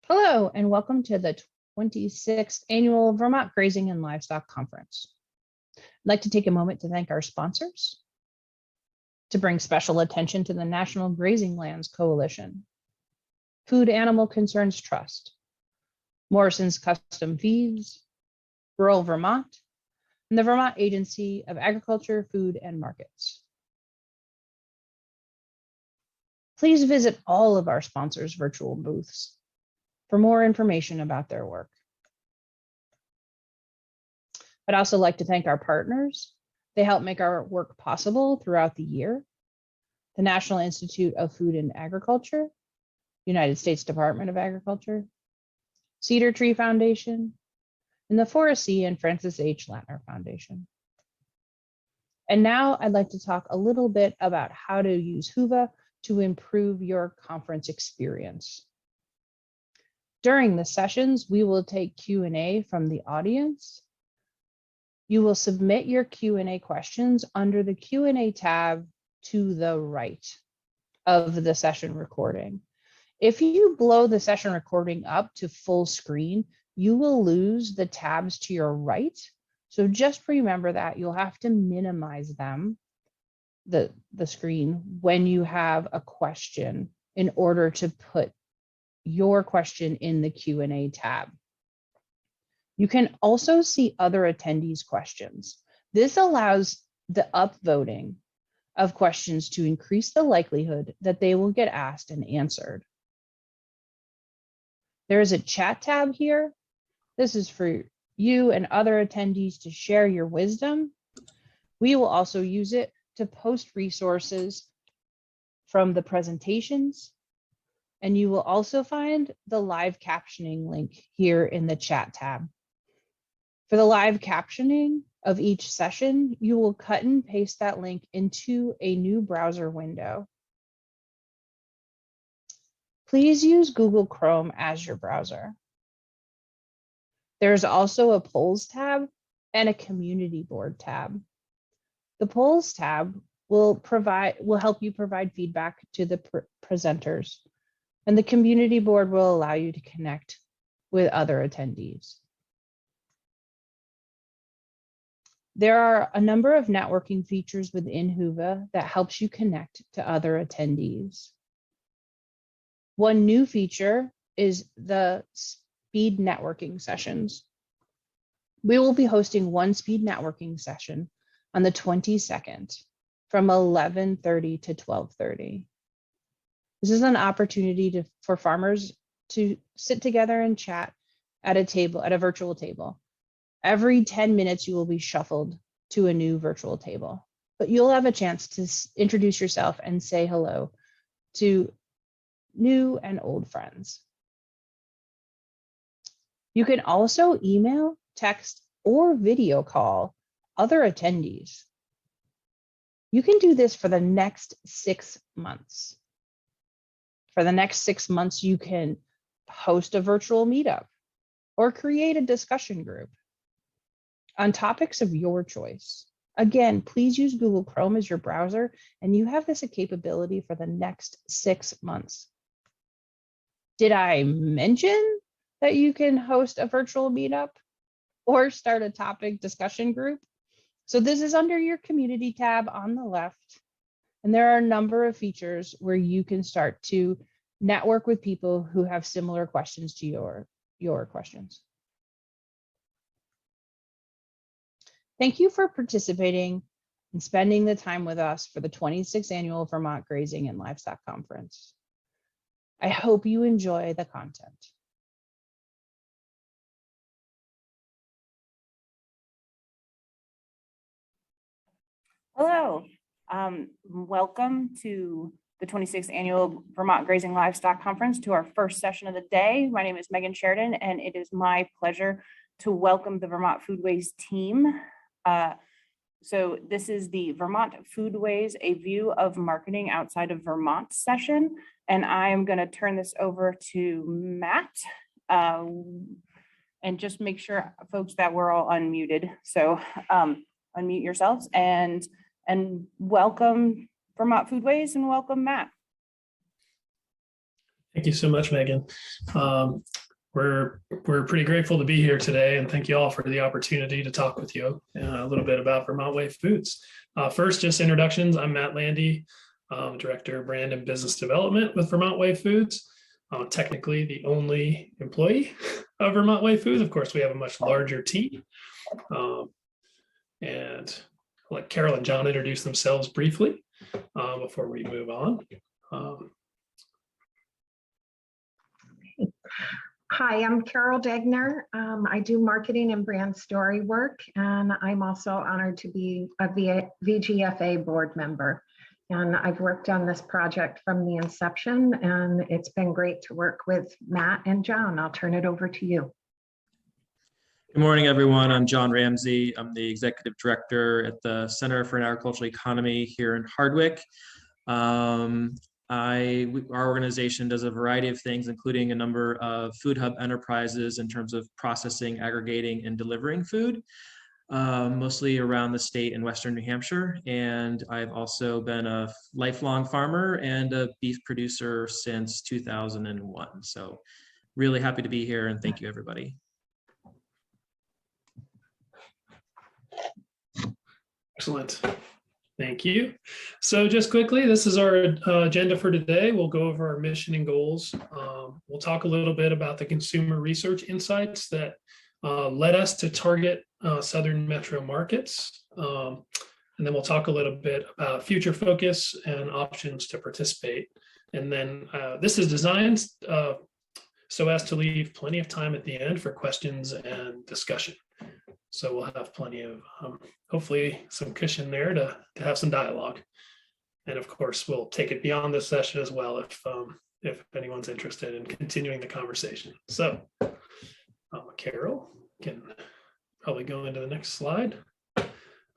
Hello, and welcome to the 26th Annual Vermont Grazing and Livestock Conference. I'd like to take a moment to thank our sponsors, to bring special attention to the National Grazing Lands Coalition, Food Animal Concerns Trust, Morrison's Custom Feeds, Rural Vermont, and the Vermont Agency of Agriculture, Food, and Markets. Please visit all of our sponsors' virtual booths for more information about their work. I'd also like to thank our partners. They help make our work possible throughout the year. The National Institute of Food and Agriculture, United States Department of Agriculture, Cedar Tree Foundation, and the Forrest C. and Francis H. Latner Foundation. And now I'd like to talk a little bit about how to use Whova to improve your conference experience. During the sessions, we will take Q&A from the audience. You will submit your Q&A questions under the Q&A tab to the right of the session recording. If you blow the session recording up to full screen, you will lose the tabs to your right. So just remember that you'll have to minimize them, the screen, when you have a question in order to put your question in the Q&A tab. You can also see other attendees' questions. This allows the upvoting of questions to increase the likelihood that they will get asked and answered. There is a chat tab here. This is for you and other attendees to share your wisdom. We will also use it to post resources from the presentations. And you will also find the live captioning link here in the chat tab. For the live captioning of each session, you will cut and paste that link into a new browser window. Please use Google Chrome as your browser. There's also a polls tab and a community board tab. The polls tab will help you provide feedback to the presenters. And the community board will allow you to connect with other attendees. There are a number of networking features within Whova that helps you connect to other attendees. One new feature is the speed networking sessions. We will be hosting one speed networking session on the 22nd from 11:30 to 12:30. This is an opportunity for farmers to sit together and chat at a virtual table. Every 10 minutes, you will be shuffled to a new virtual table, but you'll have a chance to introduce yourself and say hello to new and old friends. You can also email, text, or video call other attendees. You can do this for the next 6 months. For the next 6 months, you can host a virtual meetup or create a discussion group on topics of your choice. Again, please use Google Chrome as your browser, and you have this capability for the next 6 months. Did I mention that you can host a virtual meetup or start a topic discussion group? So this is under your community tab on the left. And there are a number of features where you can start to network with people who have similar questions to your questions. Thank you for participating and spending the time with us for the 26th Annual Vermont Grazing and Livestock Conference. I hope you enjoy the content. Hello, welcome to the 26th Annual Vermont Grazing Livestock Conference, to our first session of the day. My name is Megan Sheridan, and it is my pleasure to welcome the Vermont Foodways team. So this is the Vermont Foodways, a view of marketing outside of Vermont session, and I am going to turn this over to Matt, and just make sure, folks, that we're all unmuted. So unmute yourselves and welcome Vermont Foodways, and welcome Matt. Thank you so much, Megan. We're pretty grateful to be here today, and thank you all for the opportunity to talk with you a little bit about Vermont Way Foods. First, just introductions. I'm Matt Landy, Director of Brand and Business Development with Vermont Way Foods. Technically the only employee of Vermont Way Foods. Of course, we have a much larger team. And I'll let Carol and John introduce themselves briefly before we move on. Hi, I'm Carol Degner. I do marketing and brand story work, and I'm also honored to be a VGFA board member. And I've worked on this project from the inception, and it's been great to work with Matt and John. I'll turn it over to you. Good morning, everyone. I'm John Ramsey. I'm the Executive Director at the Center for an Agricultural Economy here in Hardwick. Our organization does a variety of things, including a number of food hub enterprises in terms of processing, aggregating, and delivering food, mostly around the state in Western New Hampshire. And I've also been a lifelong farmer and a beef producer since 2001. So really happy to be here, and thank you, everybody. Excellent. Thank you. So just quickly, this is our agenda for today. We'll go over our mission and goals. We'll talk a little bit about the consumer research insights that led us to target Southern metro markets. And then we'll talk a little bit about future focus and options to participate. And then this is designed so as to leave plenty of time at the end for questions and discussion. So we'll have plenty of, hopefully some cushion there to have some dialogue. And of course, we'll take it beyond this session as well if anyone's interested in continuing the conversation. So Carol can probably go into the next slide.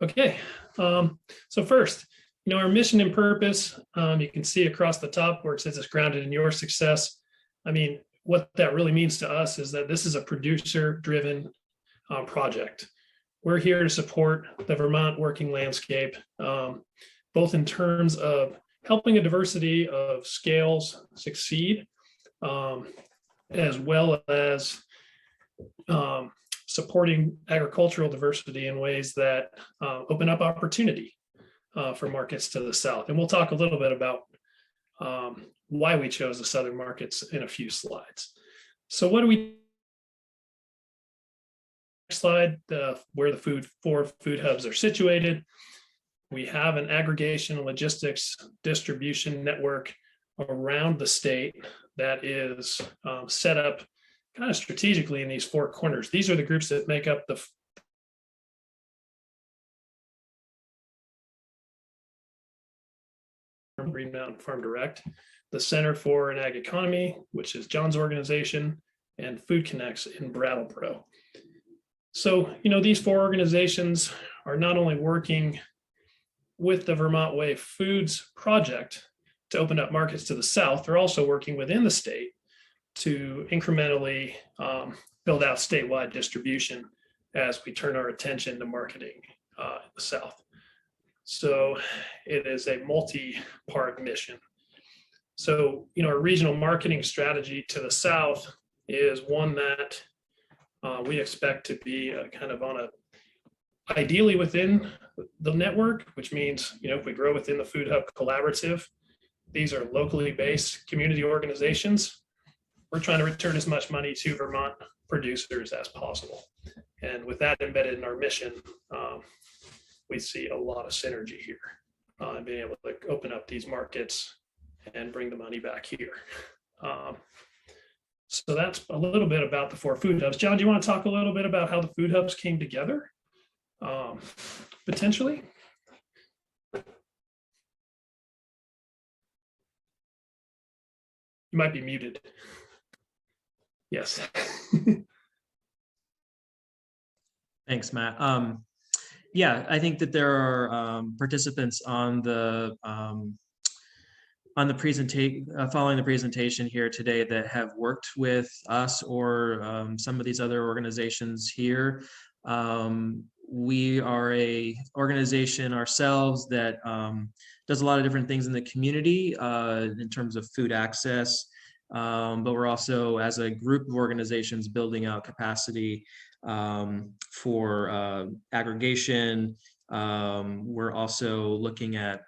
Okay, so first, our mission and purpose, you can see across the top where it says it's grounded in your success. I mean, what that really means to us is that this is a producer-driven project. We're here to support the Vermont working landscape, both in terms of helping a diversity of scales succeed, as well as supporting agricultural diversity in ways that open up opportunity for markets to the south. And we'll talk a little bit about why we chose the southern markets in a few slides. So what do we slide, where the four food hubs are situated. We have an aggregation, logistics, distribution network around the state that is set up kind of strategically in these four corners. These are the groups that make up the Green Mountain Farm Direct, the Center for an Ag Economy, which is John's organization, and Food Connects in Brattleboro. So, these four organizations are not only working with the Vermont Way Foods project to open up markets to the south, they're also working within the state to incrementally build out statewide distribution as we turn our attention to marketing in the south. So it is a multi-part mission. So, our regional marketing strategy to the south is one that we expect to be kind of ideally within the network, which means, if we grow within the Food Hub Collaborative, these are locally based community organizations. We're trying to return as much money to Vermont producers as possible. And with that embedded in our mission, we see a lot of synergy here in being able to open up these markets and bring the money back here. So that's a little bit about the four food hubs. John, do you want to talk a little bit about how the food hubs came together, potentially? You might be muted. Yes. Thanks, Matt. Yeah, I think that there are participants on the presentation, following the presentation here today, that have worked with us or some of these other organizations here. We are a organization ourselves that does a lot of different things in the community in terms of food access but we're also, as a group of organizations, building out capacity for aggregation. We're also looking at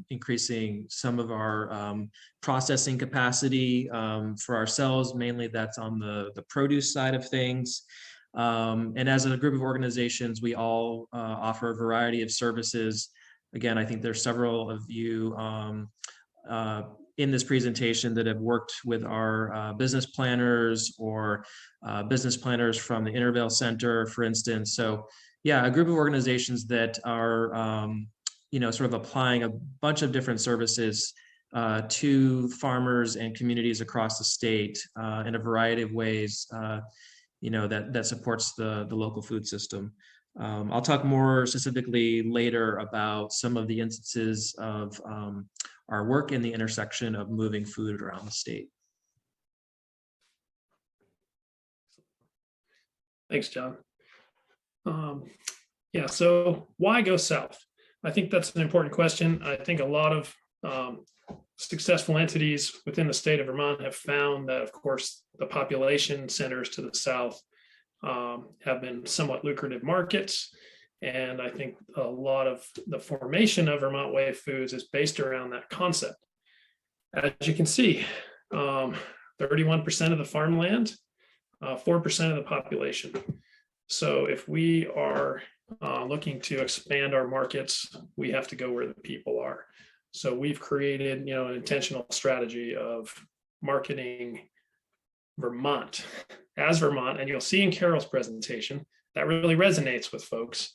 increasing some of our processing capacity for ourselves. Mainly that's on the produce side of things. And as a group of organizations, we all offer a variety of services. Again, I think there's several of you in this presentation that have worked with our business planners or business planners from the Intervale Center, for instance. So yeah, a group of organizations that are, sort of applying a bunch of different services to farmers and communities across the state in a variety of ways, that supports the local food system. I'll talk more specifically later about some of the instances of our work in the intersection of moving food around the state. Thanks, John. Yeah, so why go south? I think that's an important question. I think a lot of successful entities within the state of Vermont have found that, of course, the population centers to the south have been somewhat lucrative markets. And I think a lot of the formation of Vermont Way Foods is based around that concept. As you can see, 31% of the farmland, 4% of the population. So if we are looking to expand our markets, we have to go where the people are. So we've created, an intentional strategy of marketing Vermont as Vermont, and you'll see in Carol's presentation that really resonates with folks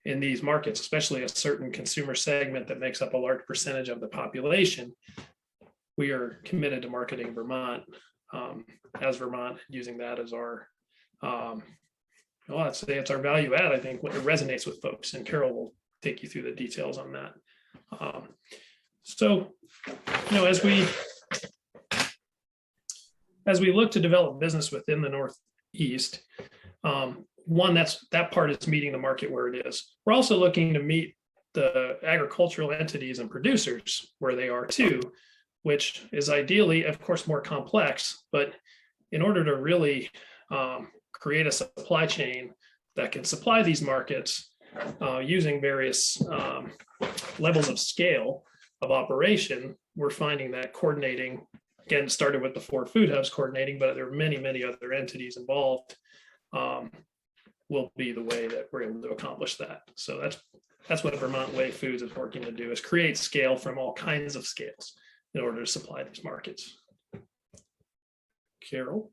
in these markets, especially a certain consumer segment that makes up a large percentage of the population. We are committed to marketing Vermont as Vermont, using that as our, I'd say it's our value add. I think it resonates with folks, and Carol will take you through the details on that. So, as we look to develop business within the Northeast, that part is meeting the market where it is. We're also looking to meet the agricultural entities and producers where they are too, which is ideally, of course, more complex. But in order to really create a supply chain that can supply these markets using various levels of scale of operation, we're finding that coordinating, again, started with the 4 food hubs coordinating, but there are many, many other entities involved, will be the way that we're able to accomplish that. So that's what Vermont Way Foods is working to do, is create scale from all kinds of scales in order to supply these markets. Carol.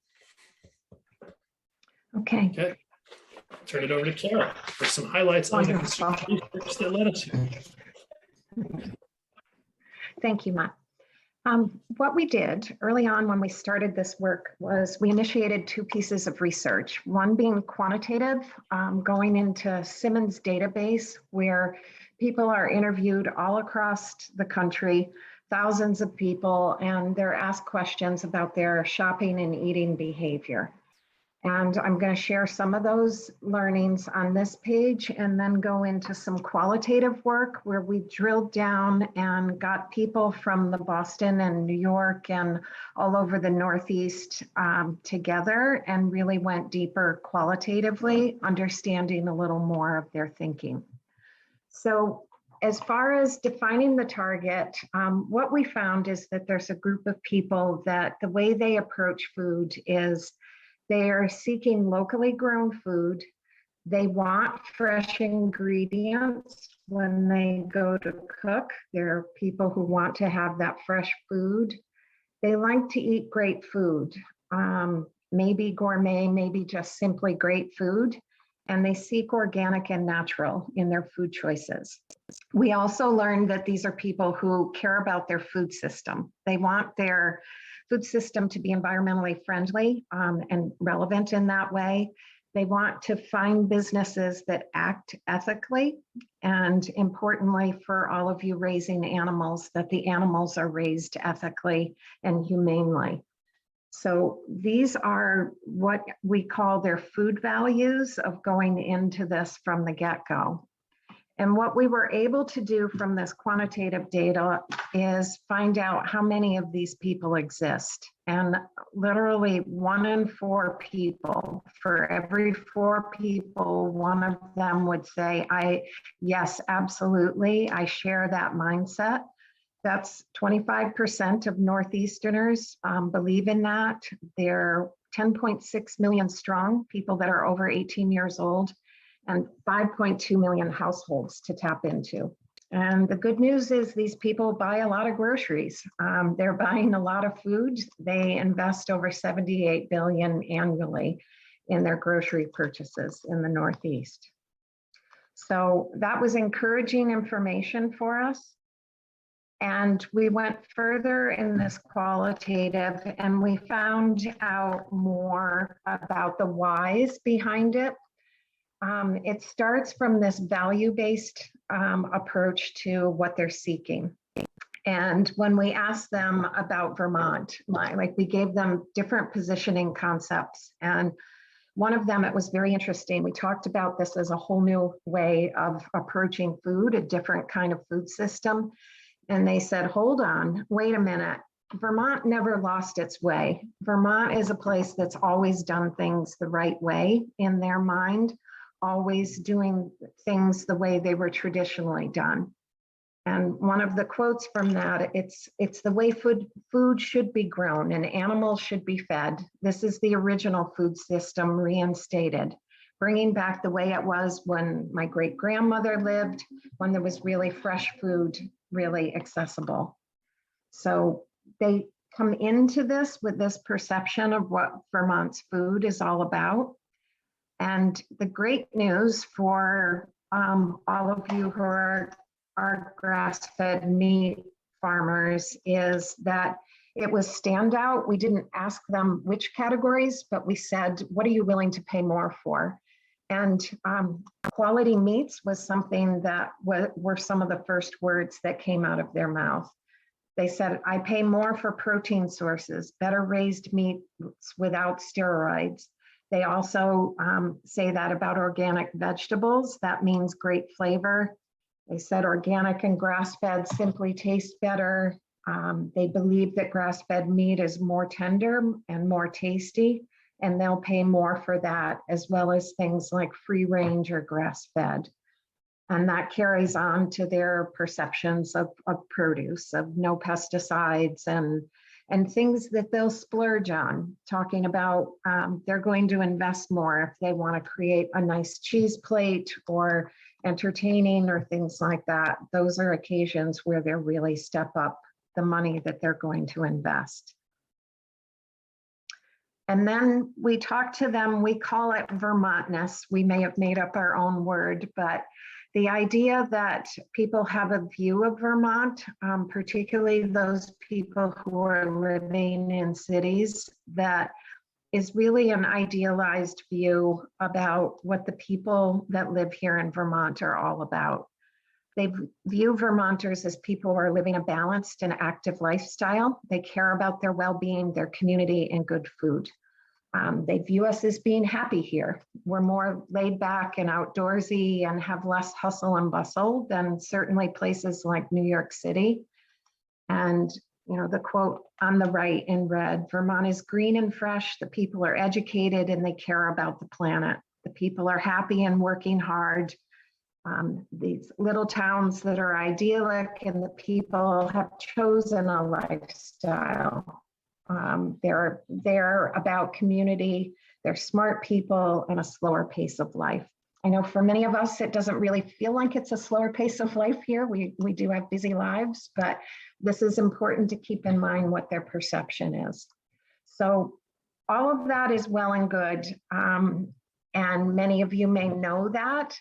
Okay. Turn it over to Carol for some highlights on the Wonderful. consumer research that led us here. Thank you, Matt. What we did early on when we started this work was we initiated 2 pieces of research, one being quantitative, going into Simmons database, where people are interviewed all across the country, thousands of people, and they're asked questions about their shopping and eating behavior. And I'm going to share some of those learnings on this page and then go into some qualitative work where we drilled down and got people from the Boston and New York and all over the Northeast together and really went deeper qualitatively, understanding a little more of their thinking. So as far as defining the target, what we found is that there's a group of people that the way they approach food is they are seeking locally grown food. They want fresh ingredients when they go to cook. They're people who want to have that fresh food. They like to eat great food, maybe gourmet, maybe just simply great food. And they seek organic and natural in their food choices. We also learned that these are people who care about their food system. They want their food system to be environmentally friendly and relevant in that way. They want to find businesses that act ethically, and importantly for all of you raising animals, that the animals are raised ethically and humanely. So these are what we call their food values of going into this from the get-go. And what we were able to do from this quantitative data is find out how many of these people exist. And literally 1 in 4 people, for every 4 people, 1 of them would say, yes, absolutely, I share that mindset. That's 25% of Northeasterners believe in that. They're 10.6 million strong, people that are over 18 years old, and 5.2 million households to tap into. And the good news is these people buy a lot of groceries. They're buying a lot of food. They invest over 78 billion annually in their grocery purchases in the Northeast. So that was encouraging information for us. And we went further in this qualitative and we found out more about the whys behind it. It starts from this value-based approach to what they're seeking. And when we asked them about Vermont, like we gave them different positioning concepts. And one of them, it was very interesting. We talked about this as a whole new way of approaching food, a different kind of food system. And they said, hold on, wait a minute. Vermont never lost its way. Vermont is a place that's always done things the right way in their mind, always doing things the way they were traditionally done. And one of the quotes from that, it's the way food should be grown and animals should be fed. This is the original food system reinstated, bringing back the way it was when my great grandmother lived, when there was really fresh food, really accessible. So they come into this with this perception of what Vermont's food is all about. And the great news for all of you who are grass-fed meat farmers is that it was standout. We didn't ask them which categories, but we said, what are you willing to pay more for? And quality meats was something that were some of the first words that came out of their mouth. They said, I pay more for protein sources, better raised meats without steroids. They also say that about organic vegetables. That means great flavor. They said organic and grass-fed simply taste better. They believe that grass-fed meat is more tender and more tasty, and they'll pay more for that, as well as things like free range or grass-fed. And that carries on to their perceptions of produce, of no pesticides and things that they'll splurge on, talking about they're going to invest more if they want to create a nice cheese plate or entertaining or things like that. Those are occasions where they'll really step up the money that they're going to invest. And then we talk to them, we call it Vermontness. We may have made up our own word, but the idea that people have a view of Vermont, particularly those people who are living in cities, that is really an idealized view about what the people that live here in Vermont are all about. They view Vermonters as people who are living a balanced and active lifestyle. They care about their well-being, their community, and good food. They view us as being happy here. We're more laid back and outdoorsy and have less hustle and bustle than certainly places like New York City. And you know, the quote on the right in red, Vermont is green and fresh. The people are educated and they care about the planet. The people are happy and working hard. These little towns that are idyllic and the people have chosen a lifestyle. They're about community, they're smart people and a slower pace of life. I know for many of us, it doesn't really feel like it's a slower pace of life here. We do have busy lives, but this is important to keep in mind what their perception is. So all of that is well and good. And many of you may know that.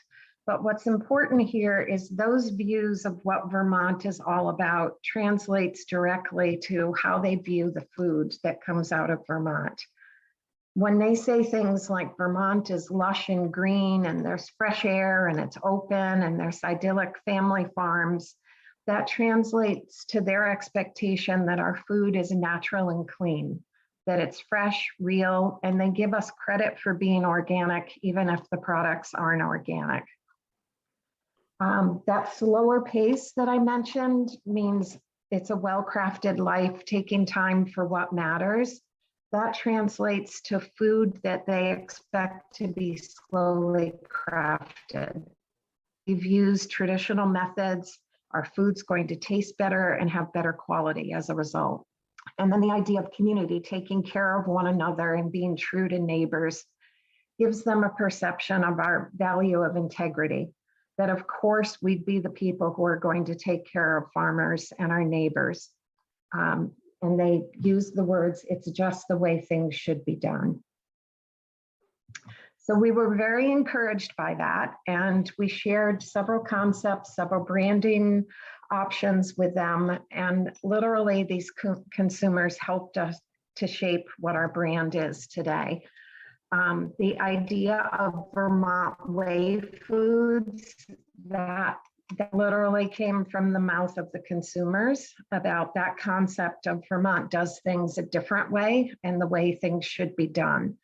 But what's important here is those views of what Vermont is all about translates directly to how they view the food that comes out of Vermont. When they say things like Vermont is lush and green and there's fresh air and it's open and there's idyllic family farms, that translates to their expectation that our food is natural and clean, that it's fresh, real, and they give us credit for being organic, even if the products aren't organic. That slower pace that I mentioned means it's a well-crafted life, taking time for what matters. That translates to food that they expect to be slowly crafted. We've used traditional methods. Our food's going to taste better and have better quality as a result. And then the idea of community, taking care of one another and being true to neighbors, gives them a perception of our value of integrity, that of course we'd be the people who are going to take care of farmers and our neighbors. And they use the words, it's just the way things should be done. So we were very encouraged by that, and we shared several concepts, several branding options with them, and literally these consumers helped us to shape what our brand is today. The idea of Vermont Way Foods, that literally came from the mouth of the consumers about that concept of Vermont does things a different way and the way things should be done.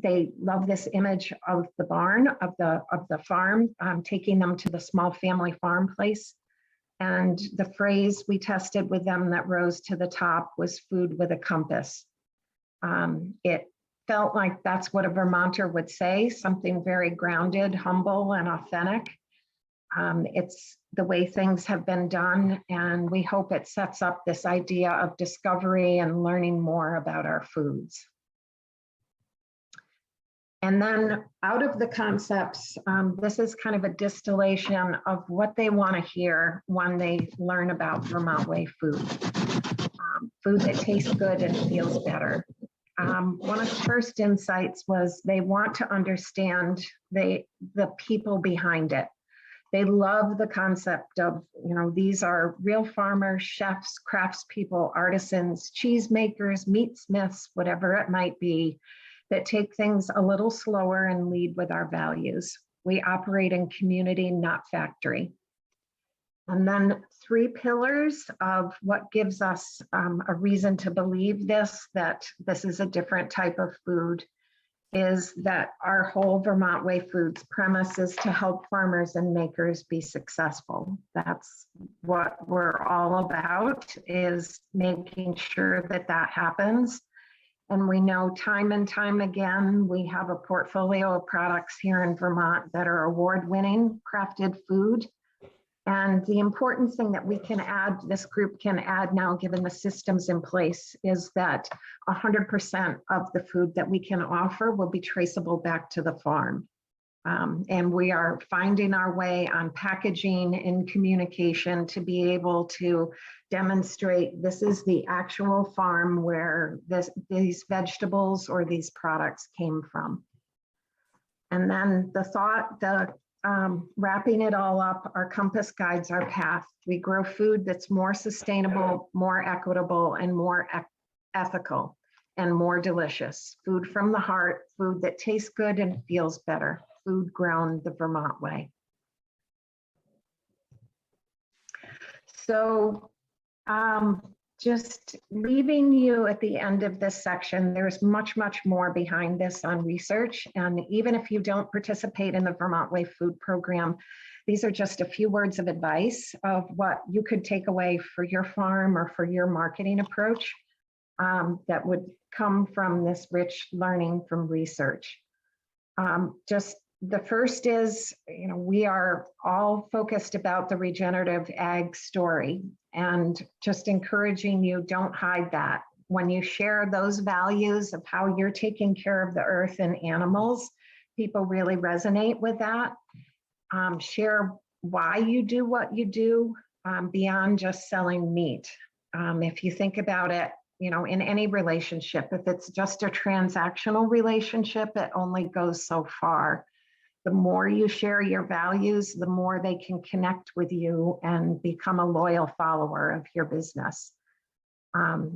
They love this image of the barn, of the farm, taking them to the small family farm place. And the phrase we tested with them that rose to the top was food with a compass. It felt like that's what a Vermonter would say, something very grounded, humble, and authentic. It's the way things have been done, and we hope it sets up this idea of discovery and learning more about our foods. And then out of the concepts, this is kind of a distillation of what they want to hear when they learn about Vermont Way food. Food that tastes good and feels better. One of the first insights was they want to understand the people behind it. They love the concept of, these are real farmers, chefs, craftspeople, artisans, cheesemakers, meatsmiths, whatever it might be, that take things a little slower and lead with our values. We operate in community, not factory. And then 3 pillars of what gives us a reason to believe that this is a different type of food is that our whole Vermont Way Foods premise is to help farmers and makers be successful. That's what we're all about, is making sure that that happens. And we know time and time again, we have a portfolio of products here in Vermont that are award-winning crafted food. And the important thing that we can add, this group can add now, given the systems in place, is that 100% of the food that we can offer will be traceable back to the farm. And we are finding our way on packaging and communication to be able to demonstrate this is the actual farm where these vegetables or these products came from. And then wrapping it all up, our compass guides our path. We grow food that's more sustainable, more equitable, and more ethical, and more delicious. Food from the heart, food that tastes good and feels better. Food grown the Vermont way. So just leaving you at the end of this section, there's much, much more behind this on research. And even if you don't participate in the Vermont Way Food Program, these are just a few words of advice of what you could take away for your farm or for your marketing approach that would come from this rich learning from research. Just the first is, we are all focused about the regenerative ag story, and just encouraging you, don't hide that. When you share those values of how you're taking care of the earth and animals, people really resonate with that. Share why you do what you do beyond just selling meat. If you think about it, in any relationship, if it's just a transactional relationship, it only goes so far. The more you share your values, the more they can connect with you and become a loyal follower of your business.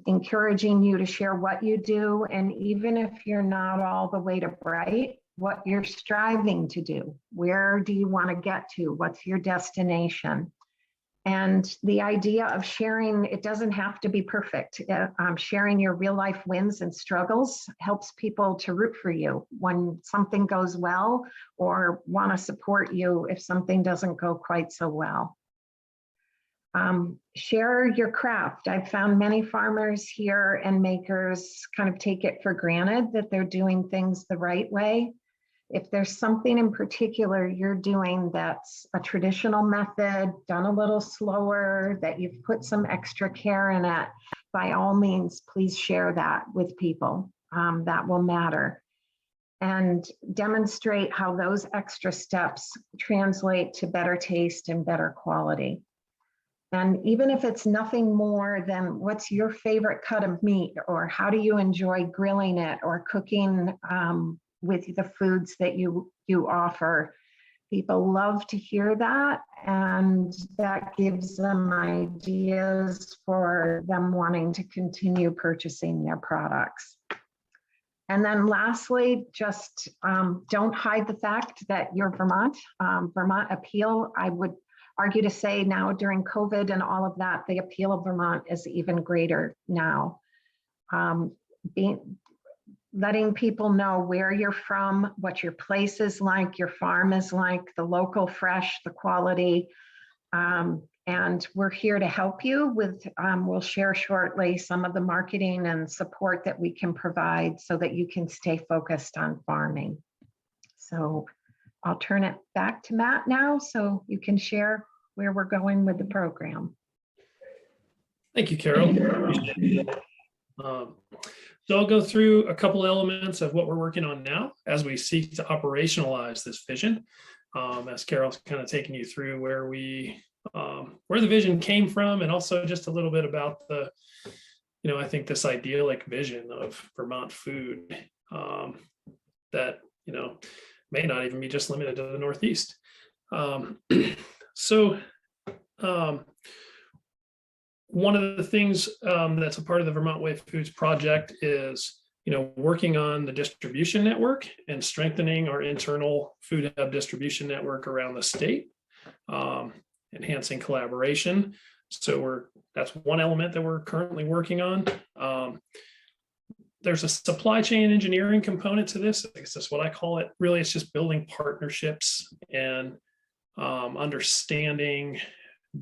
Encouraging you to share what you do, and even if you're not all the way to bright, what you're striving to do. Where do you want to get to? What's your destination? And the idea of sharing, it doesn't have to be perfect. Sharing your real life wins and struggles helps people to root for you when something goes well, or want to support you if something doesn't go quite so well. Share your craft. I've found many farmers here and makers kind of take it for granted that they're doing things the right way. If there's something in particular you're doing that's a traditional method, done a little slower, that you've put some extra care in it, by all means, please share that with people. That will matter. And demonstrate how those extra steps translate to better taste and better quality. And even if it's nothing more than what's your favorite cut of meat, or how do you enjoy grilling it or cooking with the foods that you offer. People love to hear that, and that gives them ideas for them wanting to continue purchasing their products. And then lastly, just don't hide the fact that you're Vermont. Vermont appeal, I would argue to say now during COVID and all of that, the appeal of Vermont is even greater now. Letting people know where you're from, what your place is like, your farm is like, the local fresh, the quality. And we're here to help you with, we'll share shortly some of the marketing and support that we can provide so that you can stay focused on farming. So I'll turn it back to Matt now so you can share where we're going with the program. Thank you, Carol. So I'll go through a couple elements of what we're working on now as we seek to operationalize this vision. As Carol's kind of taking you through where the vision came from, and also just a little bit about the, I think this idyllic vision of Vermont food that, may not even be just limited to the Northeast. One of the things that's a part of the Vermont Way Foods project is, working on the distribution network and strengthening our internal food hub distribution network around the state, enhancing collaboration. So that's one element that we're currently working on. There's a supply chain engineering component to this. I guess that's what I call it. Really, it's just building partnerships and understanding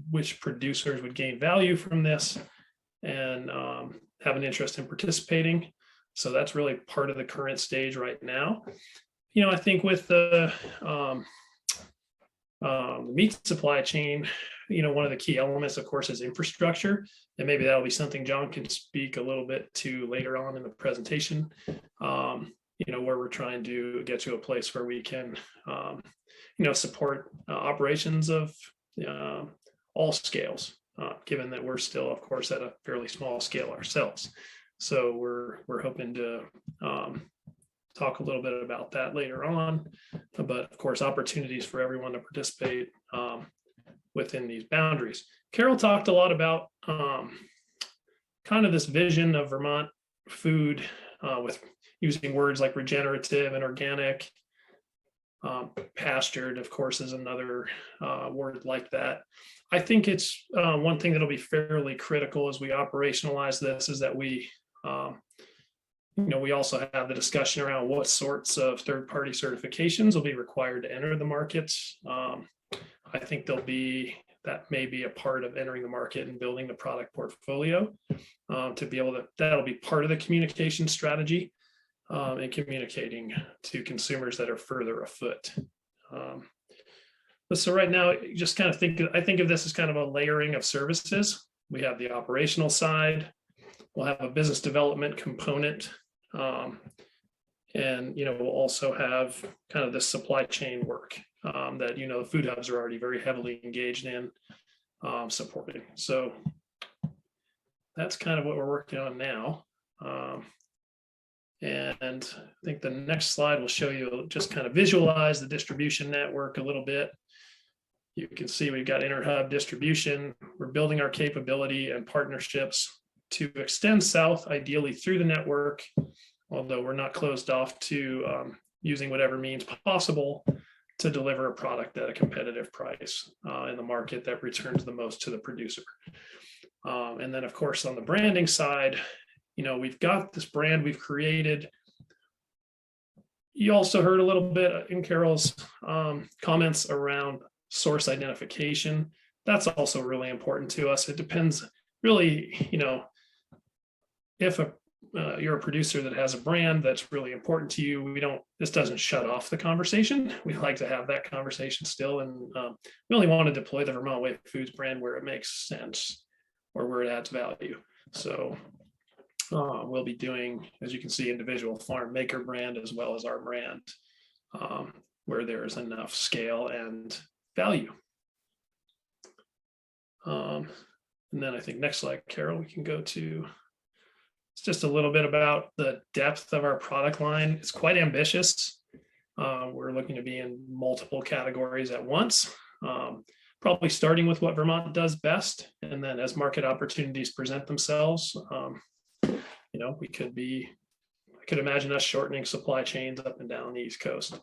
which producers would gain value from this and have an interest in participating. So that's really part of the current stage right now. I think with the meat supply chain, one of the key elements, of course, is infrastructure. And maybe that'll be something John can speak a little bit to later on in the presentation, where we're trying to get to a place where we can, support operations of all scales, given that we're still, of course, at a fairly small scale ourselves. So we're hoping to talk a little bit about that later on, but of course, opportunities for everyone to participate within these boundaries. Carol talked a lot about kind of this vision of Vermont food with using words like regenerative and organic. Pastured, of course, is another word like that. I think it's one thing that'll be fairly critical as we operationalize this is that we also have the discussion around what sorts of third-party certifications will be required to enter the markets. I think that may be a part of entering the market and building the product portfolio to be able to, that'll be part of the communication strategy and communicating to consumers that are further afoot. But so right now, just kind of I think of this as kind of a layering of services. We have the operational side, we'll have a business development component, and we'll also have kind of this supply chain work that the food hubs are already very heavily engaged in supporting. So that's kind of what we're working on now. And I think the next slide will show you, just kind of visualize the distribution network a little bit. You can see we've got inter-hub distribution. We're building our capability and partnerships to extend south, ideally through the network, although we're not closed off to using whatever means possible to deliver a product at a competitive price in the market that returns the most to the producer. And then, of course, on the branding side, we've got this brand we've created. You also heard a little bit in Carol's comments around source identification. That's also really important to us. It depends really, if you're a producer that has a brand that's really important to you, this doesn't shut off the conversation. We like to have that conversation still. And we only want to deploy the Vermont Way Foods brand where it makes sense or where it adds value. So we'll be doing, as you can see, individual farm maker brand as well as our brand where there is enough scale and value. And then I think next slide, Carol, we can go to. It's just a little bit about the depth of our product line. It's quite ambitious. We're looking to be in multiple categories at once, probably starting with what Vermont does best. And then as market opportunities present themselves, I could imagine us shortening supply chains up and down the East Coast.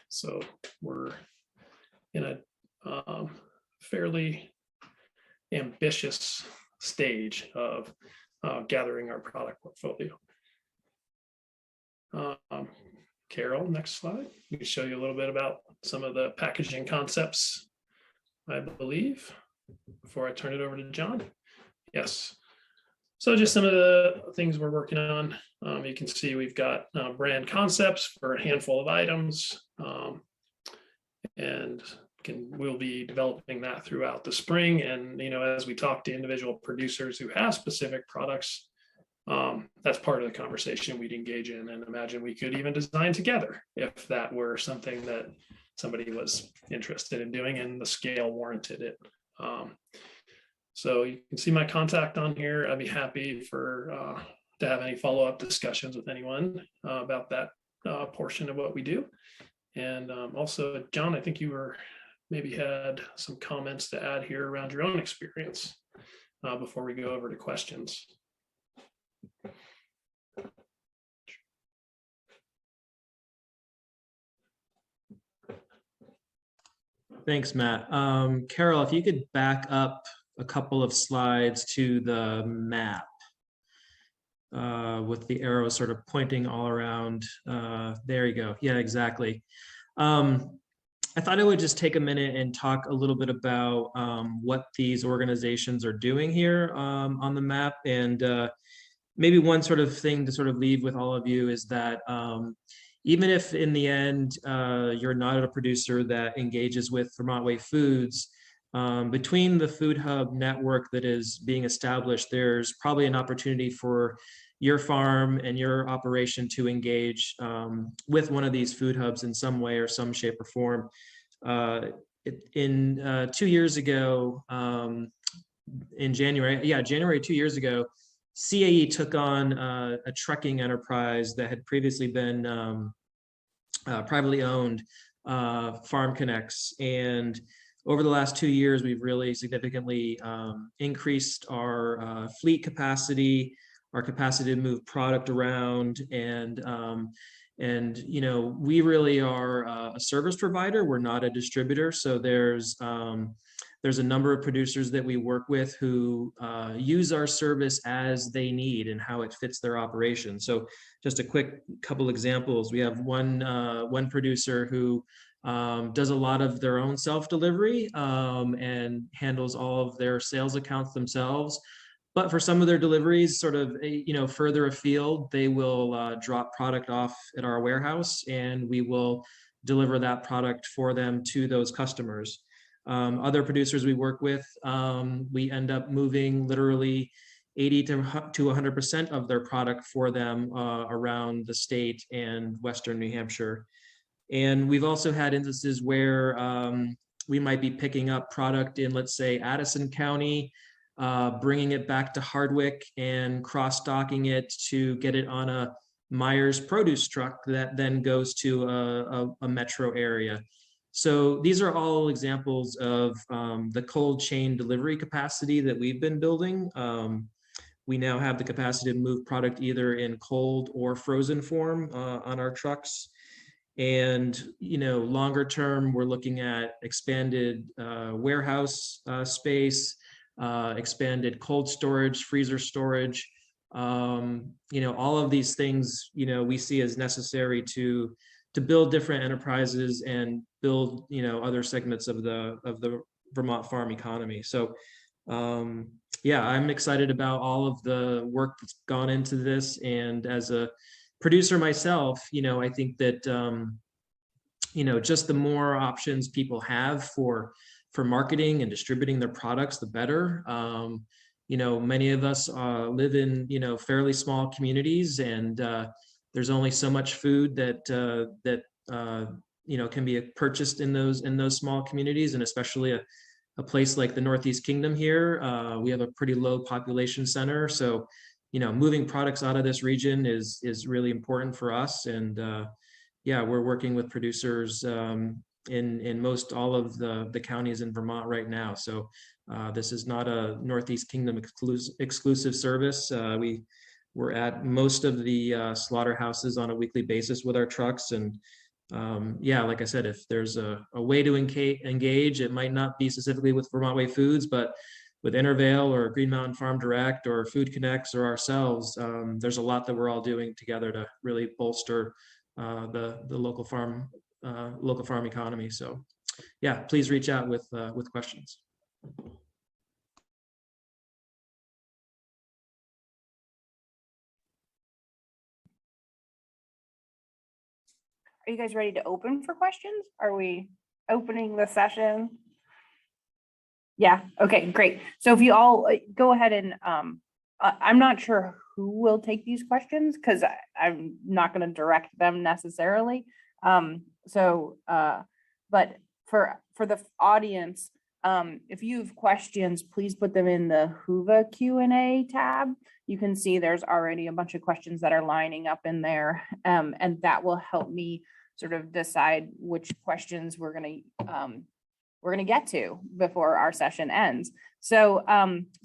So we're in a fairly ambitious stage of gathering our product portfolio. Carol, next slide. We can show you a little bit about some of the packaging concepts, I believe, before I turn it over to John. Yes. So just some of the things we're working on. You can see we've got brand concepts for a handful of items, and we'll be developing that throughout the spring. And as we talk to individual producers who have specific products, that's part of the conversation we'd engage in, and imagine we could even design together if that were something that somebody was interested in doing and the scale warranted it. So you can see my contact on here. I'd be happy to have any follow-up discussions with anyone about that portion of what we do. And also, John, I think you maybe had some comments to add here around your own experience before we go over to questions. Thanks, Matt. Carol, if you could back up a couple of slides to the map with the arrows sort of pointing all around. There you go. Yeah, exactly. I thought I would just take a minute and talk a little bit about what these organizations are doing here on the map. And maybe one sort of thing to sort of leave with all of you is that even if in the end you're not a producer that engages with Vermont Way Foods, between the Food Hub network that is being established, there's probably an opportunity for your farm and your operation to engage with one of these food hubs in some way or some shape or form. 2 years ago, in January 2 years ago, CAE took on a trucking enterprise that had previously been privately owned, Farm Connects. And over the last 2 years, we've really significantly increased our fleet capacity, our capacity to move product around, and we really are a service provider. We're not a distributor. So there's a number of producers that we work with who use our service as they need and how it fits their operation. So just a quick couple examples. We have one producer who does a lot of their own self-delivery and handles all of their sales accounts themselves. But for some of their deliveries, sort of, further afield, they will drop product off at our warehouse, and we will deliver that product for them to those customers. Other producers we work with, we end up moving literally 80 to 100% of their product for them around the state and Western New Hampshire. And we've also had instances where we might be picking up product in, let's say, Addison County, bringing it back to Hardwick and cross-docking it to get it on a Myers produce truck that then goes to a metro area. So these are all examples of the cold chain delivery capacity that we've been building. We now have the capacity to move product either in cold or frozen form on our trucks. And, longer term, we're looking at expanded warehouse space, expanded cold storage, freezer storage. All of these things, we see as necessary to build different enterprises and build, other segments of the Vermont farm economy. So, I'm excited about all of the work that's gone into this. And as a producer myself, I think that, just the more options people have for marketing and distributing their products, the better. Many of us live in, fairly small communities, and there's only so much food that can be purchased in those small communities, and especially a place like the Northeast Kingdom here. We have a pretty low population center, so moving products out of this region is really important for us. And we're working with producers in most all of the counties in Vermont right now. So this is not a Northeast Kingdom exclusive service. We're at most of the slaughterhouses on a weekly basis with our trucks. And like I said, if there's a way to engage, it might not be specifically with Vermont Way Foods, but with Intervale or Green Mountain Farm Direct or Food Connects or ourselves, there's a lot that we're all doing together to really bolster the local farm economy. So please reach out with questions. Are you guys ready to open for questions? Are we opening the session? Yeah, okay, great. So if you all go ahead and I'm not sure who will take these questions because I'm not going to direct them necessarily. But for the audience, if you have questions, please put them in the Whova Q&A tab. You can see there's already a bunch of questions that are lining up in there, and that will help me sort of decide which questions we're going to get to before our session ends. So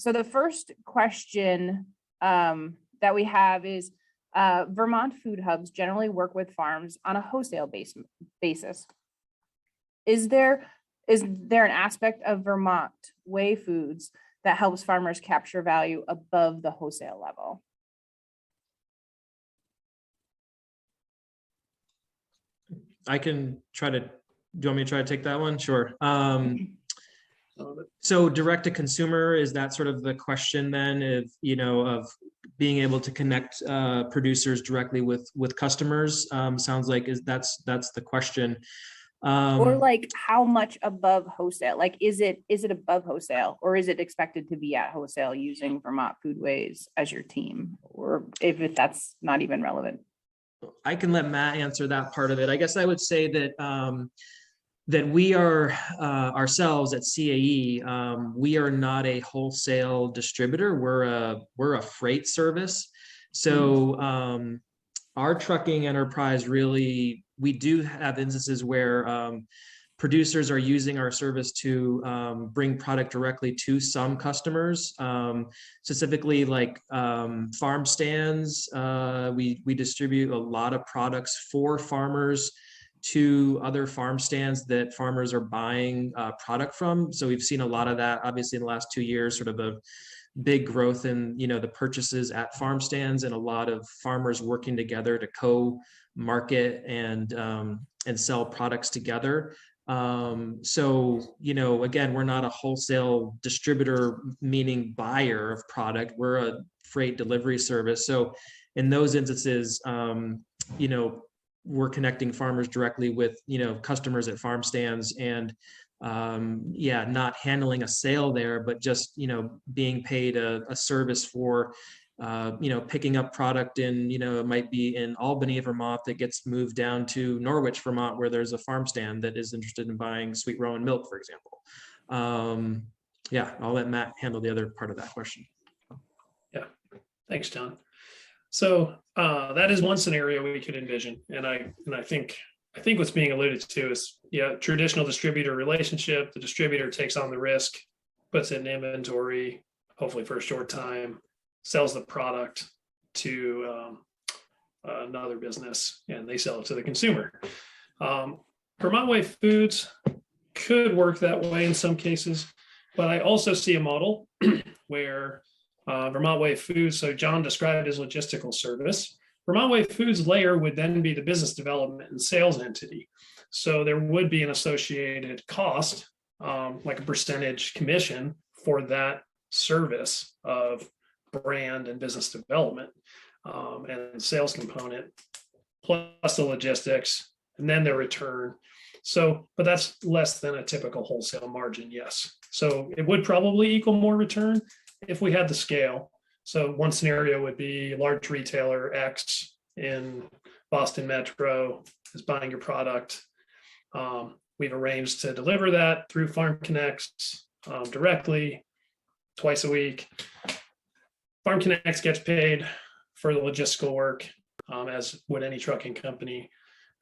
the first question that we have is, Vermont Food Hubs generally work with farms on a wholesale basis. Is there an aspect of Vermont Way Foods that helps farmers capture value above the wholesale level? I can try to, do you want me to try to take that one? Sure. So direct to consumer, is that sort of the question then of being able to connect producers directly with customers? Sounds like that's the question. Or like how much above wholesale? Like, is it above wholesale, or is it expected to be at wholesale using Vermont Foodways as your team? Or if that's not even relevant. I can let Matt answer that part of it. I guess I would say that that we are ourselves at CAE, we are not a wholesale distributor. We're a freight service. So our trucking enterprise really, we do have instances where producers are using our service to bring product directly to some customers, specifically like farm stands. We distribute a lot of products for farmers to other farm stands that farmers are buying product from. So we've seen a lot of that, obviously, in the last 2 years, sort of a big growth in the purchases at farm stands, and a lot of farmers working together to co-market and sell products together. So again, we're not a wholesale distributor, meaning buyer of product. We're a freight delivery service. So in those instances, we're connecting farmers directly with customers at farm stands, and not handling a sale there, but just being paid a service for picking up product in it might be in Albany, Vermont, that gets moved down to Norwich, Vermont, where there's a farm stand that is interested in buying Sweet Rowan milk, for example. I'll let Matt handle the other part of that question. Yeah, thanks, John. So that is one scenario we could envision, and I think what's being alluded to is traditional distributor relationship. The distributor takes on the risk, puts it in inventory, hopefully for a short time, sells the product to another business, and they sell it to the consumer. Vermont Way Foods could work that way in some cases, but I also see a model where Vermont Way Foods, so John described as logistical service. Vermont Way Foods layer would then be the business development and sales entity. So there would be an associated cost, like a percentage commission for that service of brand and business development and sales component, plus the logistics, and then the return. So, but that's less than a typical wholesale margin, yes. So it would probably equal more return if we had the scale. So one scenario would be large retailer X in Boston Metro is buying your product. We've arranged to deliver that through Farm Connects directly twice a week. Farm Connects gets paid for the logistical work, as would any trucking company,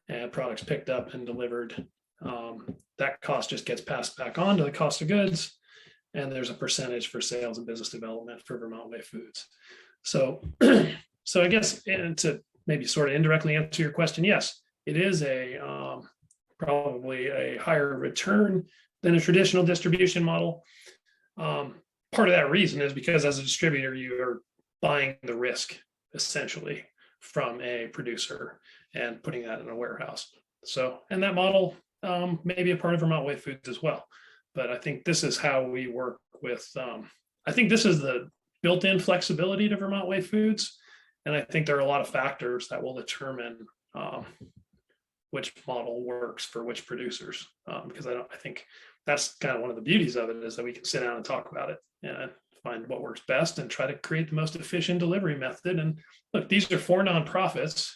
and products picked up and delivered. That cost just gets passed back on to the cost of goods, and there's a percentage for sales and business development for Vermont Way Foods. So, so I guess, and to maybe sort of indirectly answer your question, yes, it is probably a higher return than a traditional distribution model. Part of that reason is because as a distributor, you are buying the risk essentially from a producer and putting that in a warehouse. So, and that model may be a part of Vermont Way Foods as well. But I think this is how we work with, I think this is the built-in flexibility to Vermont Way Foods. And I think there are a lot of factors that will determine which model works for which producers. Because I think that's kind of one of the beauties of it, is that we can sit down and talk about it and find what works best and try to create the most efficient delivery method. And look, these are 4 nonprofits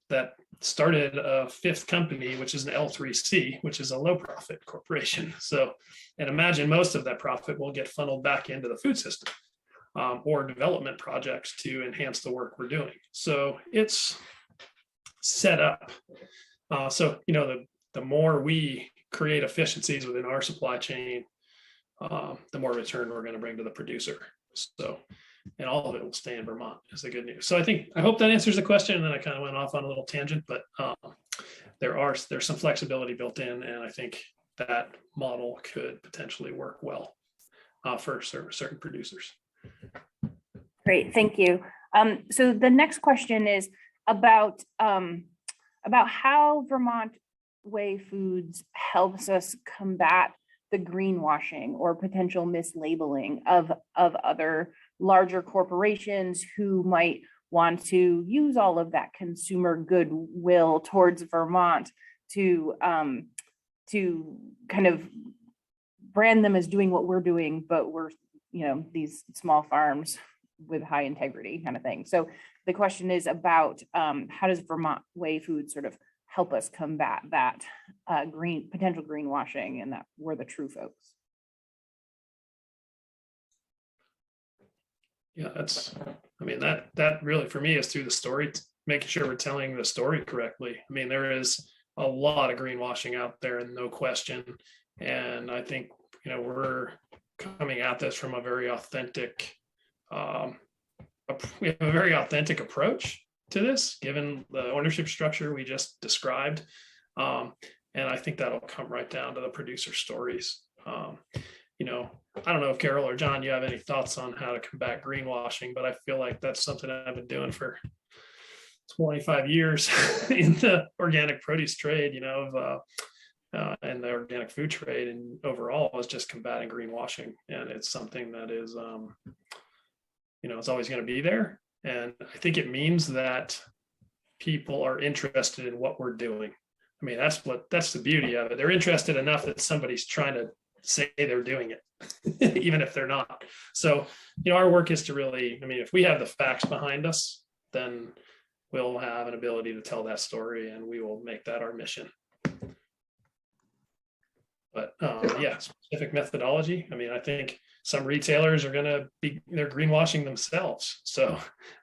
that started a 5th company, which is an L3C, which is a low profit corporation. So, and imagine most of that profit will get funneled back into the food system or development projects to enhance the work we're doing. So it's set up. So, you know, the more we create efficiencies within our supply chain, the more return we're going to bring to the producer. So, and all of it will stay in Vermont is the good news. So I hope that answers the question. And then I kind of went off on a little tangent, but there's some flexibility built in, and I think that model could potentially work well for certain producers. Great, thank you. So the next question is about how Vermont Way Foods helps us combat the greenwashing or potential mislabeling of other larger corporations who might want to use all of that consumer goodwill towards Vermont to kind of brand them as doing what we're doing, but we're, you know, these small farms with high integrity kind of thing. So the question is about how does Vermont Way Foods sort of help us combat that potential greenwashing, and that we're the true folks. Yeah, I mean, that really for me is through the story, making sure we're telling the story correctly. I mean, there is a lot of greenwashing out there, and no question. And I think, you know, we're coming at this from a very authentic, we have a very authentic approach to this, given the ownership structure we just described. And I think that'll come right down to the producer stories. You know, I don't know if Carol or John, you have any thoughts on how to combat greenwashing, but I feel like that's something I've been doing for 25 years in the organic produce trade, you know, and the organic food trade, and overall is just combating greenwashing. And it's something that is, you know, it's always going to be there. And I think it means that people are interested in what we're doing. I mean, that's the beauty of it. They're interested enough that somebody's trying to say they're doing it, even if they're not. So, you know, our work is to really, I mean, if we have the facts behind us, then we'll have an ability to tell that story, and we will make that our mission. But yeah, specific methodology. I mean, I think some retailers are going to be, they're greenwashing themselves. So,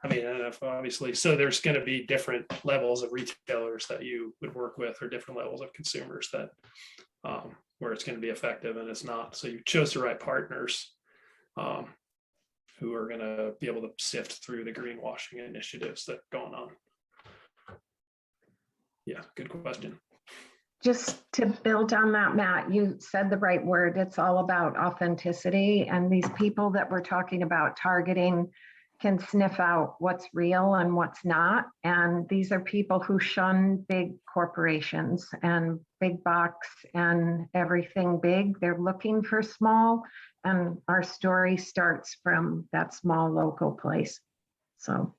I mean, obviously, so there's going to be different levels of retailers that you would work with, or different levels of consumers that where it's going to be effective and it's not. So you chose the right partners who are going to be able to sift through the greenwashing initiatives that are going on. Yeah, good question. Just to build on that, Matt, you said the right word. It's all about authenticity. And these people that we're talking about targeting can sniff out what's real and what's not. And these are people who shun big corporations and big box and everything big. They're looking for small. And our story starts from that small local place. So.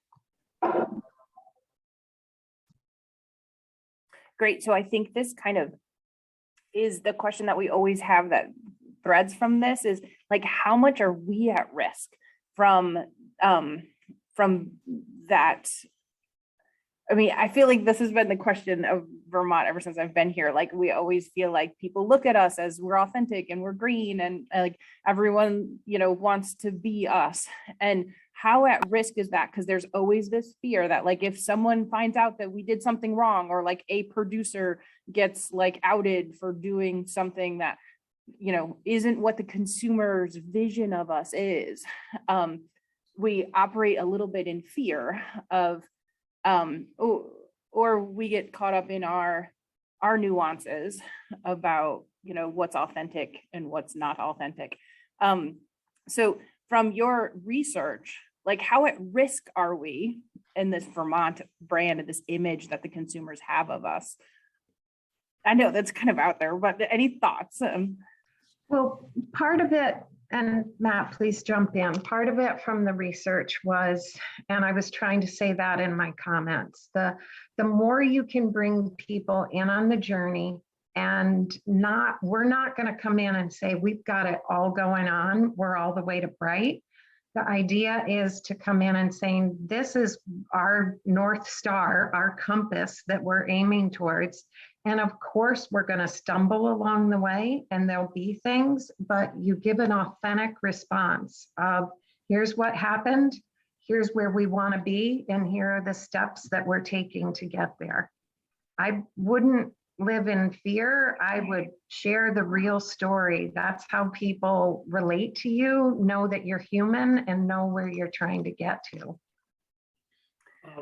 Great. So I think this kind of is the question that we always have that threads from this is like, how much are we at risk from that? I mean, I feel like this has been the question of Vermont ever since I've been here. Like, we always feel like people look at us as we're authentic and we're green and like everyone, wants to be us. And how at risk is that? Because there's always this fear that like, if someone finds out that we did something wrong, or like a producer gets like outed for doing something that, isn't what the consumer's vision of us is, we operate a little bit in fear of, or we get caught up in our nuances about, what's authentic and what's not authentic. So from your research, like, how at risk are we in this Vermont brand and this image that the consumers have of us? I know that's kind of out there, but any thoughts? Well, part of it, and Matt, please jump in. Part of it from the research was, and I was trying to say that in my comments, the more you can bring people in on the journey, and we're not going to come in and say, we've got it all going on, we're all the way to bright. The idea is to come in and saying, this is our North Star, our compass that we're aiming towards. And of course, we're going to stumble along the way and there'll be things, but you give an authentic response of, here's what happened, here's where we want to be, and here are the steps that we're taking to get there. I wouldn't live in fear. I would share the real story. That's how people relate to you, know that you're human, and know where you're trying to get to.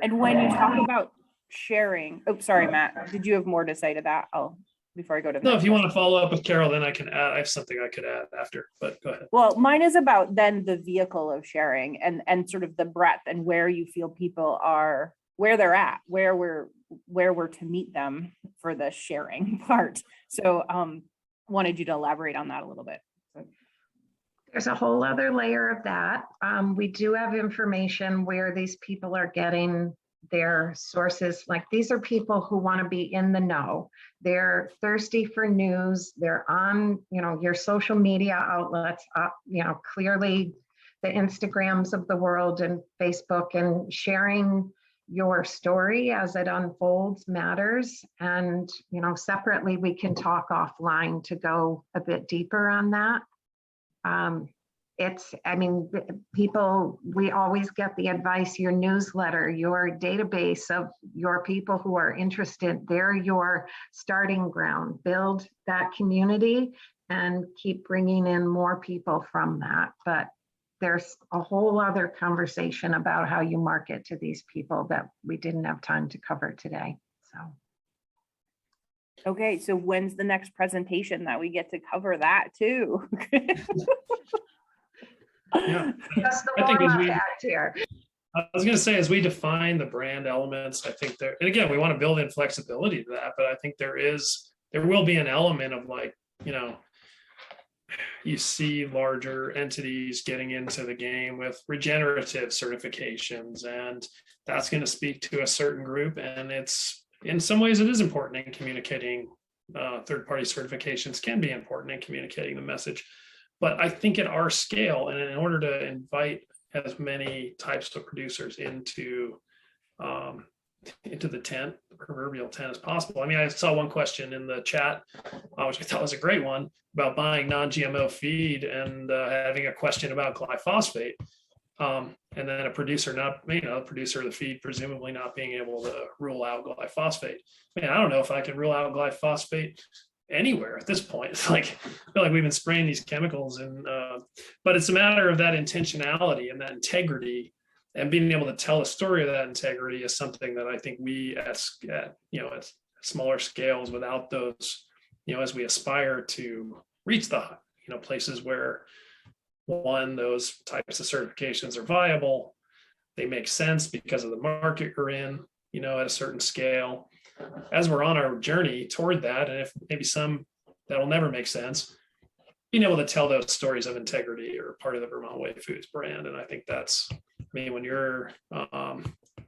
And when you talk about sharing, oh, sorry, Matt, did you have more to say to that? Before I go to the No, next if you want question. to follow up with Carol, then I can add. I have something I could add after, but go ahead. Well, mine is about then the vehicle of sharing and sort of the breadth and where you feel people are, where they're at, where we're to meet them for the sharing part. So wanted you to elaborate on that a little bit. There's a whole other layer of that. We do have information where these people are getting their sources. Like, these are people who want to be in the know. They're thirsty for news. They're on, your social media outlets, clearly the Instagrams of the world and Facebook, and sharing your story as it unfolds matters. And, separately, we can talk offline to go a bit deeper on that. People, we always get the advice, your newsletter, your database of your people who are interested, they're your starting ground. Build that community and keep bringing in more people from that. But there's a whole other conversation about how you market to these people that we didn't have time to cover today. So. Okay, so when's the next presentation that we get to cover that too? Yeah, That's the I think warm-up act here. I was going to say, as we define the brand elements, I think there, and again, we want to build in flexibility to that, but I think there will be an element of like, you see larger entities getting into the game with regenerative certifications, and that's going to speak to a certain group. And it's, in some ways, it is important in communicating. Third-party certifications can be important in communicating the message. But I think at our scale, and in order to invite as many types of producers into the tent, the proverbial tent, as possible. I mean, I saw one question in the chat, which I thought was a great one, about buying non-GMO feed and having a question about glyphosate. And then a producer producer of the feed presumably not being able to rule out glyphosate. Man, I don't know if I can rule out glyphosate anywhere at this point. It's like, I feel like we've been spraying these chemicals, and but it's a matter of that intentionality and that integrity, and being able to tell a story of that integrity is something that I think we as smaller scales without those, as we aspire to reach the, places where those types of certifications are viable, they make sense because of the market you're in, at a certain scale. As we're on our journey toward that, and if maybe some that'll never make sense, being able to tell those stories of integrity are part of the Vermont Way Foods brand. And I think that's, when you're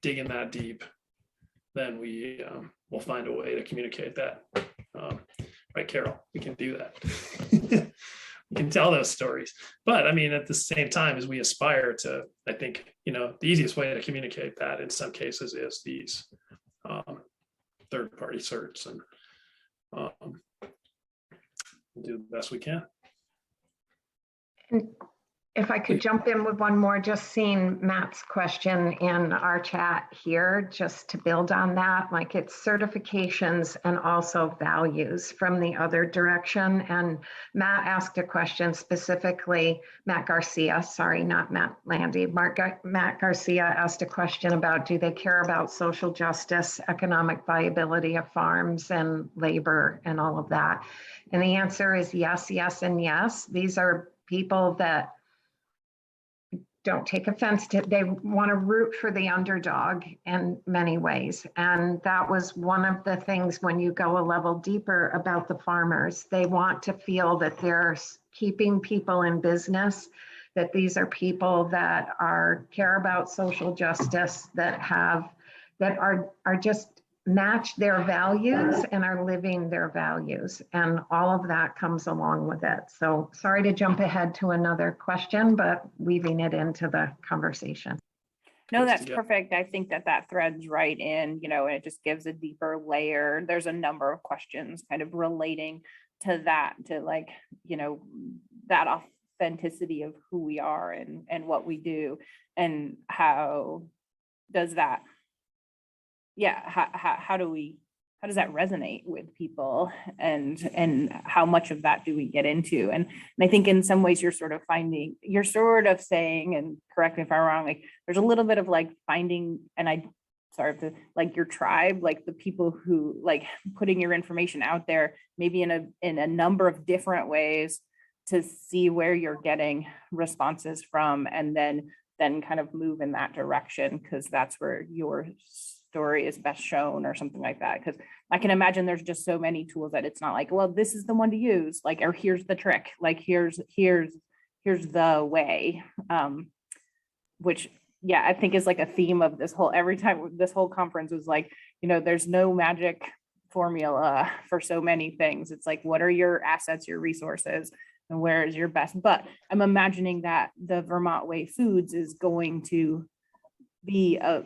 digging that deep, then we will find a way to communicate that. Right, Carol, we can do that. We can tell those stories. But at the same time, as we aspire to, I think, the easiest way to communicate that in some cases is these third-party certs, and we'll do the best we can. If I could jump in with one more, just seeing Matt's question in our chat here, just to build on that, like it's certifications and also values from the other direction. And Matt asked a question specifically, Matt Garcia, sorry, not Matt Landy. Matt Garcia asked a question about, do they care about social justice, economic viability of farms and labor and all of that? And the answer is yes, yes, and yes. These are people that don't take offense to, they want to root for the underdog in many ways. And that was one of the things when you go a level deeper about the farmers, they want to feel that they're keeping people in business, that these are people that care about social justice, that are just match their values and are living their values, and all of that comes along with it. So sorry to jump ahead to another question, but weaving it into the conversation. No, that's perfect. I think that threads right in, and it just gives a deeper layer. There's a number of questions kind of relating to that, to like, that authenticity of who we are and what we do, and how does that, how does that resonate with people, and how much of that do we get into? And I think in some ways you're sort of saying, and correct me if I'm wrong, like there's a little bit of like finding, and like your tribe, like the people who like putting your information out there, maybe in a number of different ways to see where you're getting responses from, and then kind of move in that direction, because that's where your story is best shown, or something like that. Because I can imagine there's just so many tools that it's not like, well, this is the one to use, like, or here's the trick, like here's the way, which I think is like a theme of this whole, every time this whole conference was like, there's no magic formula for so many things. It's like, what are your assets, your resources, and where is your best? But I'm imagining that the Vermont Way Foods is going to be an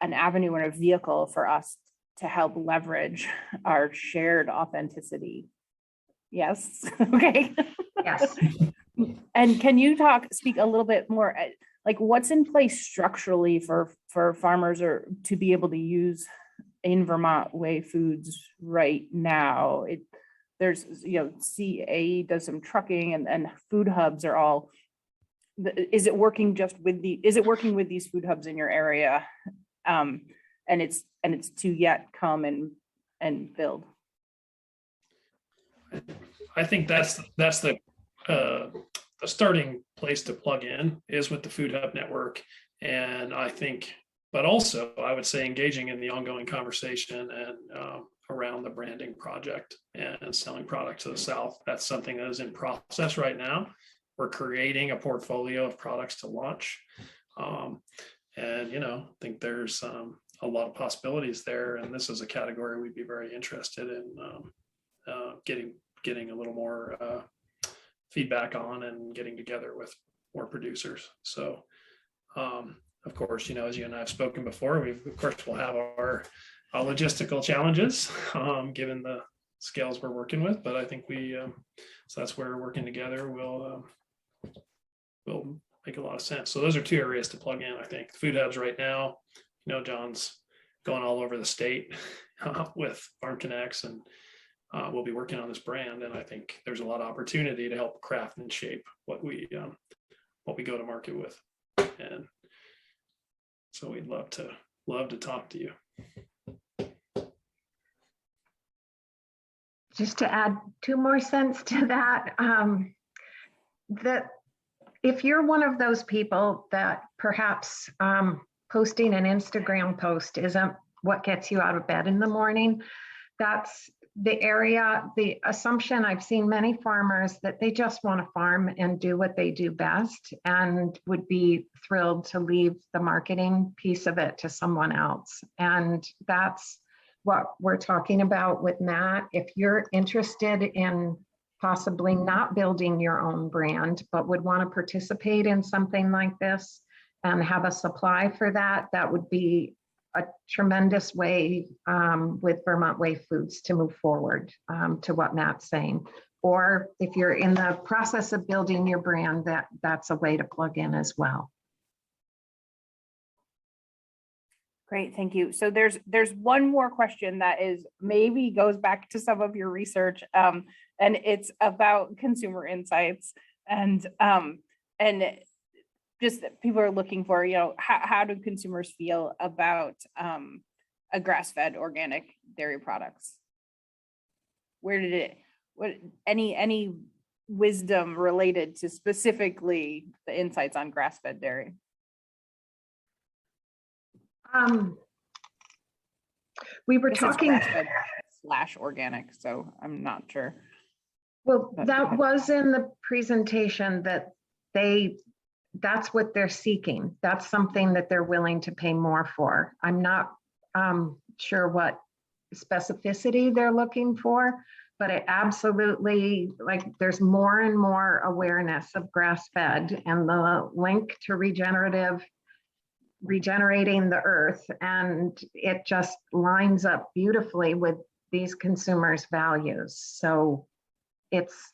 avenue or a vehicle for us to help leverage our shared authenticity. Yes. Okay. Yes. And can you speak a little bit more, like what's in place structurally for farmers or to be able to use in Vermont Way Foods right now? There's, CA does some trucking, and food hubs are all. Is it working working with these food hubs in your area? And it's to yet come and build. I think that's the starting place to plug in is with the food hub network. And I think, but also I would say engaging in the ongoing conversation and around the branding project and selling product to the South. That's something that is in process right now. We're creating a portfolio of products to launch. And, I think there's a lot of possibilities there. And this is a category we'd be very interested in getting a little more feedback on, and getting together with more producers. So, of course, as you and I have spoken before, we'll have our logistical challenges given the scales we're working with. But I think so that's where working together will make a lot of sense. So those are two areas to plug in. I think food hubs right now, John's going all over the state with Farm Connects, and we'll be working on this brand. And I think there's a lot of opportunity to help craft and shape what we go to market with. And so we'd love to talk to you. just to add 2 more cents to that, that if you're one of those people that perhaps posting an Instagram post isn't what gets you out of bed in the morning, that's the assumption. I've seen many farmers that they just want to farm and do what they do best and would be thrilled to leave the marketing piece of it to someone else. And that's what we're talking about with Matt. If you're interested in possibly not building your own brand, but would want to participate in something like this and have a supply for that, that would be a tremendous way with Vermont Way Foods to move forward to what Matt's saying. Or if you're in the process of building your brand, that's a way to plug in as well. Great, thank you. So there's one more question that is maybe goes back to some of your research, and it's about consumer insights, and just that people are looking for, how do consumers feel about a grass-fed organic dairy products? Any wisdom related to specifically the insights on grass-fed dairy? We were talking / organic, so I'm not sure. Well, that was in the presentation that that's what they're seeking. That's something that they're willing to pay more for. I'm not sure what specificity they're looking for, but it absolutely, there's more and more awareness of grass-fed and the link to regenerating the earth, and it just lines up beautifully with these consumers' values. So it's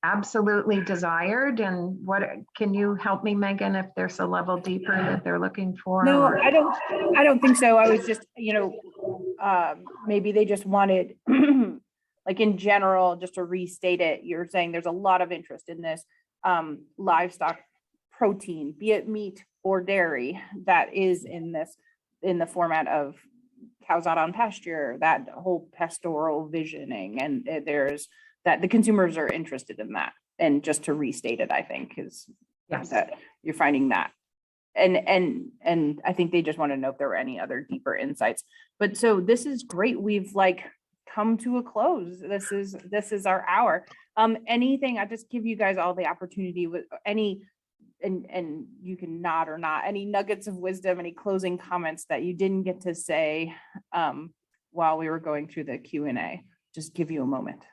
absolutely desired. And what can you help me, Megan, if there's a level deeper that they're looking for? No, I don't think so. I was just, maybe they just wanted like in general, just to restate it, you're saying there's a lot of interest in this livestock protein, be it meat or dairy, that is in the format of cows out on pasture, that whole pastoral visioning, and there's that the consumers are interested in that. And just to restate it, I think is that you're finding that. And I think they just want to know if there were any other deeper insights. But so this is great. We've come to a close. This is our hour. Anything, I just give you guys all the opportunity with any, and you can nod or not, any nuggets of wisdom, any closing comments that you didn't get to say while we were going through the Q&A. Just give you a moment.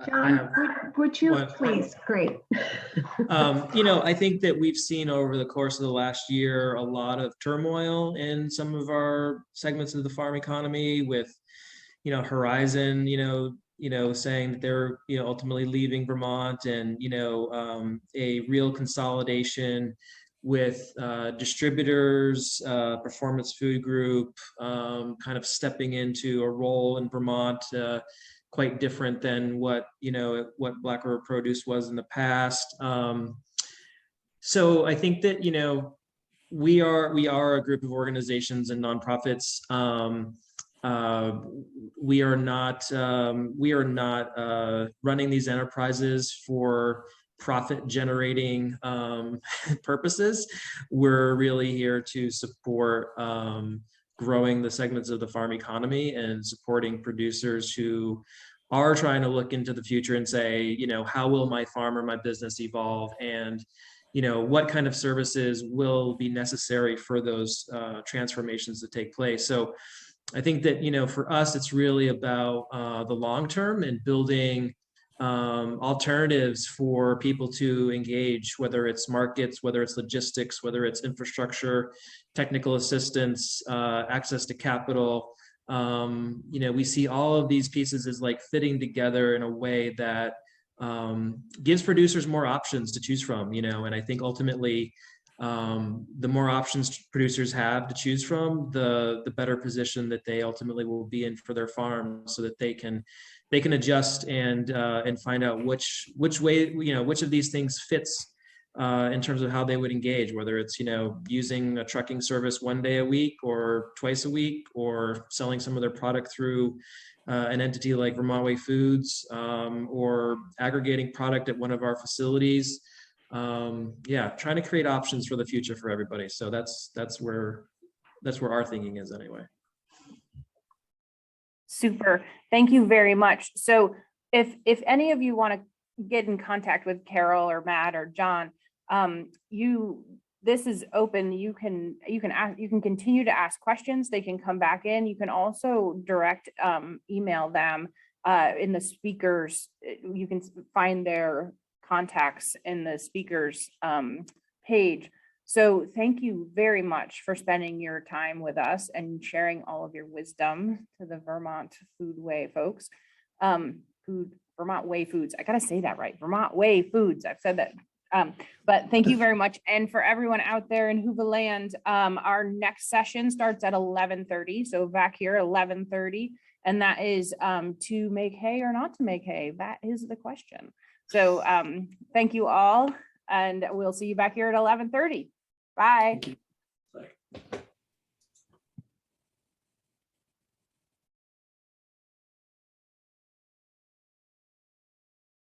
John, would you please? Great. I think that we've seen over the course of the last year a lot of turmoil in some of our segments of the farm economy with, Horizon, saying that they're, ultimately leaving Vermont, and, a real consolidation with distributors, Performance Food Group, kind of stepping into a role in Vermont, quite different than what Black River Produce was in the past. So I think that we are a group of organizations and nonprofits. We are not running these enterprises for profit generating purposes. We're really here to support growing the segments of the farm economy and supporting producers who are trying to look into the future and say, how will my farm or my business evolve, and what kind of services will be necessary for those transformations to take place. So I think that for us, it's really about the long term and building alternatives for people to engage, whether it's markets, whether it's logistics, whether it's infrastructure, technical assistance, access to capital. We see all of these pieces as fitting together in a way that gives producers more options to choose from, and I think ultimately the more options producers have to choose from, the better position that they ultimately will be in for their farm, so that they can adjust and find out which way, which of these things fits in terms of how they would engage, whether it's, using a trucking service one day a week or twice a week, or selling some of their product through an entity like Vermont Way Foods, or aggregating product at one of our facilities. Trying to create options for the future for everybody. So that's where our thinking is anyway. Super. Thank you very much. So if any of you want to get in contact with Carol or Matt or John, this is open. You can continue to ask questions. They can come back in. You can also direct email them in the speakers. You can find their contacts in the speakers page. So thank you very much for spending your time with us and sharing all of your wisdom to the Vermont Food Way folks. Vermont Way Foods. I gotta say that right. Vermont Way Foods. I've said that. But thank you very much. And for everyone out there in Hoover Land, our next session starts at 11:30. So back here, 11:30. And that is to make hay or not to make hay. That is the question. So thank you all. And we'll see you back here at 11:30. Bye. Thank you. Bye.